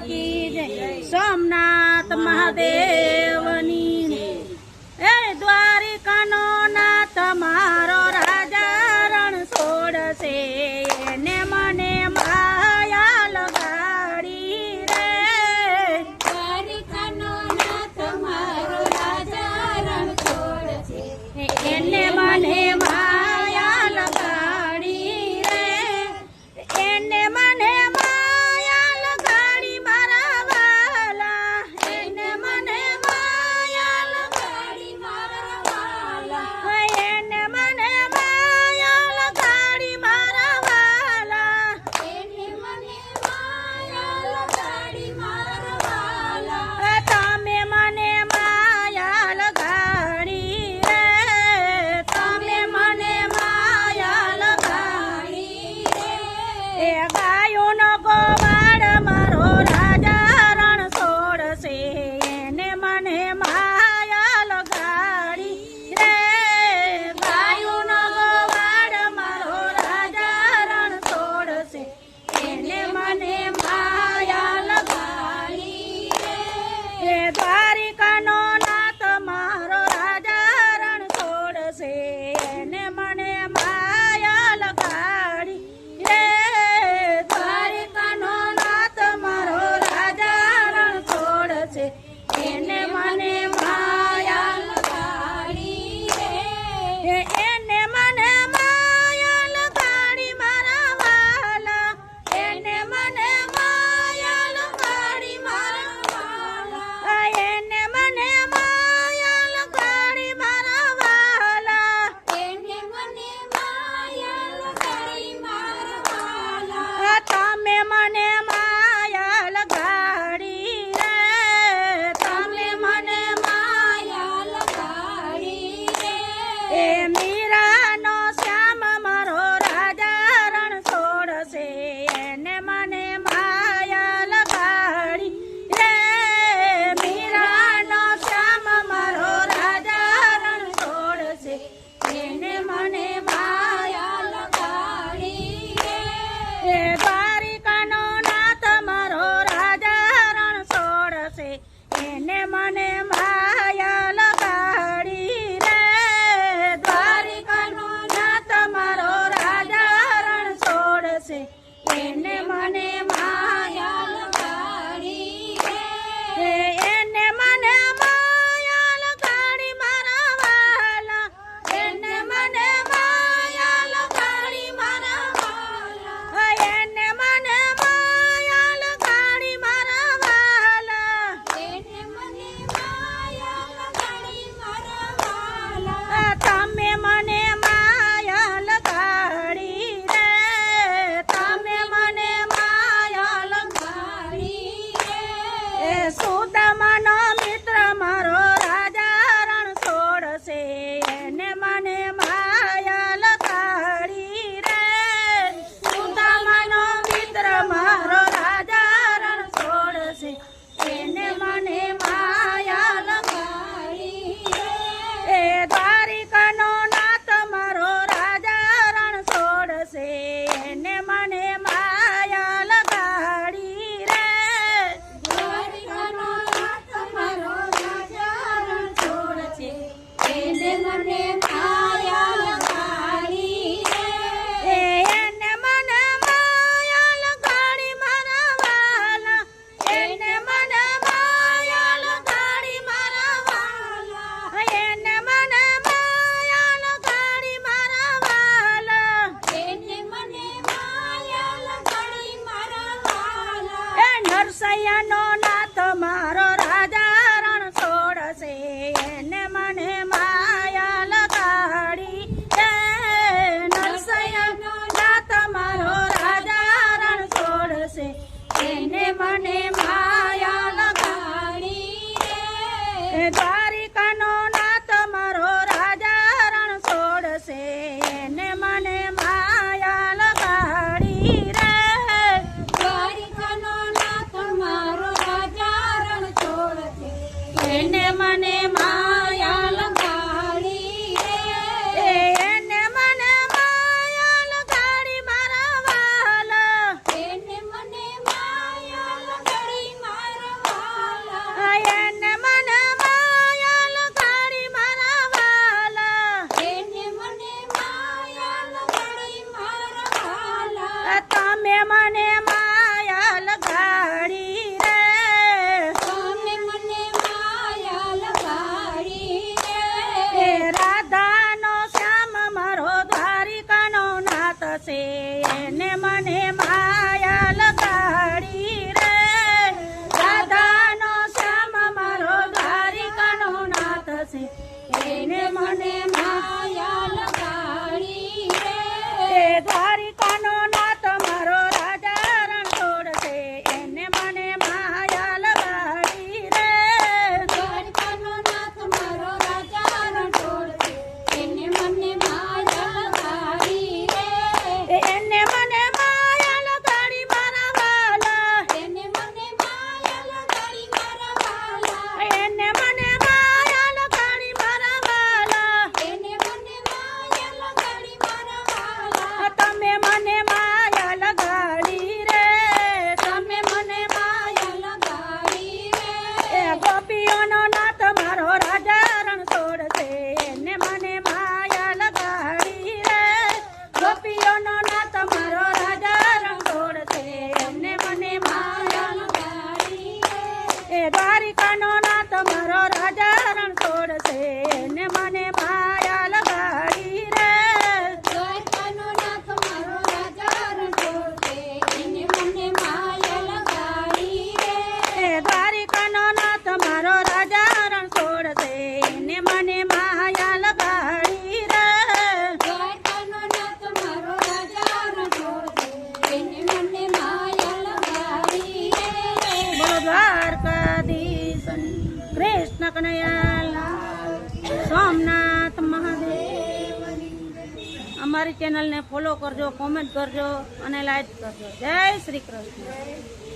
કી જય, સોમનાથ મહાદેવની એ દ્વારિકાનો નાથ મારો રાજા રણ છોડશે એને મને માયા લગાડી રે. દ્વારિકાનો નાથ મારો રાજા રણ છોડશે એને મને માયા લગાડી રે. એને મને માયા લગાડી મારા વાલા. એને મને માયા લગાડી મારા વાલા. એને મને માયા લગાડી મારા વાલા. એને મને માયા લગાડી મારા વાલા. તમે મને માયા લગાડી રે. તમે મને માયા લગાડી રે. એ ગાયોનો ગોવાળ મારો રાજા રણ છોડશે એને મને માયા લગાડી રે. ગાયોનો ગોવાળ મારો રાજા રણ છોડશે એને મને માયા લગાડી રે. એ દ્વારિકાનો નાથ મારો રાજા રણ છોડશે એને મને માયા લગાડી રે. દ્વારિકાનો નાથ મારો રાજા રણ છોડશે એને મને માયા લગાડી રે. એને મને માયા લગાડી મારા વાલા. એને મને માયા લગાડી મારા વાલા. એને મને માયા લગાડી મારા વાલા. એને મને માયા લગાડી મારા વાલા. તમે મને માયા લગાડી રે. તમે મને માયા લગાડી રે. એ મીરાનો શ્યામ મારો રાજા રણ છોડશે એને મને માયા લગાડી રે. મીરાનો શ્યામ મારો રાજા રણ છોડશે એને મને માયા લગાડી રે. એ દ્વારિકાનો નાથ મારો રાજા રણ છોડશે એને મને માયા લગાડી રે. દ્વારિકાનો નાથ મારો રાજા રણ છોડશે એને મને માયા લગાડી રે. એને મને માયા લગાડી મારા વાલા. એને મને માયા લગાડી મારા વાલા. એને મને માયા લગાડી મારા વાલા. એને મને માયા લગાડી મારા વાલા. તમે મને માયા લગાડી રે. તમે મને માયા લગાડી રે. એ સુદામાનો મિત્ર મારો રાજા રણ છોડશે એને મને માયા લગાડી રે. સુદામાનો મિત્ર મારો રાજા રણ છોડશે એને મને માયા લગાડી રે. એ દ્વારિકાનો નાથ મારો રાજા રણ છોડશે એને મને માયા લગાડી રે. દ્વારિકાનો નાથ મારો રાજા રણ છોડશે એને મને માયા લગાડી રે. એને મને માયા લગાડી મારા વાલા. એને મને માયા લગાડી મારા વાલા. એને મને માયા લગાડી મારા વાલા. એને મને માયા લગાડી મારા વાલા. એ નરસૈયાનો નાથ મારો રાજા રણ છોડશે એને મને માયા લગાડી રે. નરસૈયાનો નાથ મારો રાજા રણ છોડશે એને મને માયા લગાડી રે. દ્વારિકાનો નાથ મારો રાજા રણ છોડશે એને મને માયા લગાડી રે. દ્વારિકાનો નાથ મારો રાજા રણ છોડશે એને મને માયા લગાડી રે. એને મને માયા લગાડી મારા વાલા. એને મને માયા લગાડી દ્વારિકાનો નાથ મારો રાજા રણ છોડશે એને મને માયા લગાડી રે દ્વારકાનો નાથ મારો રાજા રણ છોડશે એને મને માયા લગાડી રે એ દ્વારિકાનો નાથ મારો રાજા રણ છોડશે એને મને માયા લગાડી રે દ્વારકાનો નાથ મારો રાજા રણ છોડશે એને મને માયા લગાડી રે બોલો દ્વારકાધીશ કૃષ્ણ કનૈયા સોમનાથ મહાદેવ અમારી ચેનલને ફોલો કરજો, કોમેન્ટ કરજો અને લાઈક કરજો. જય શ્રી કૃષ્ણ.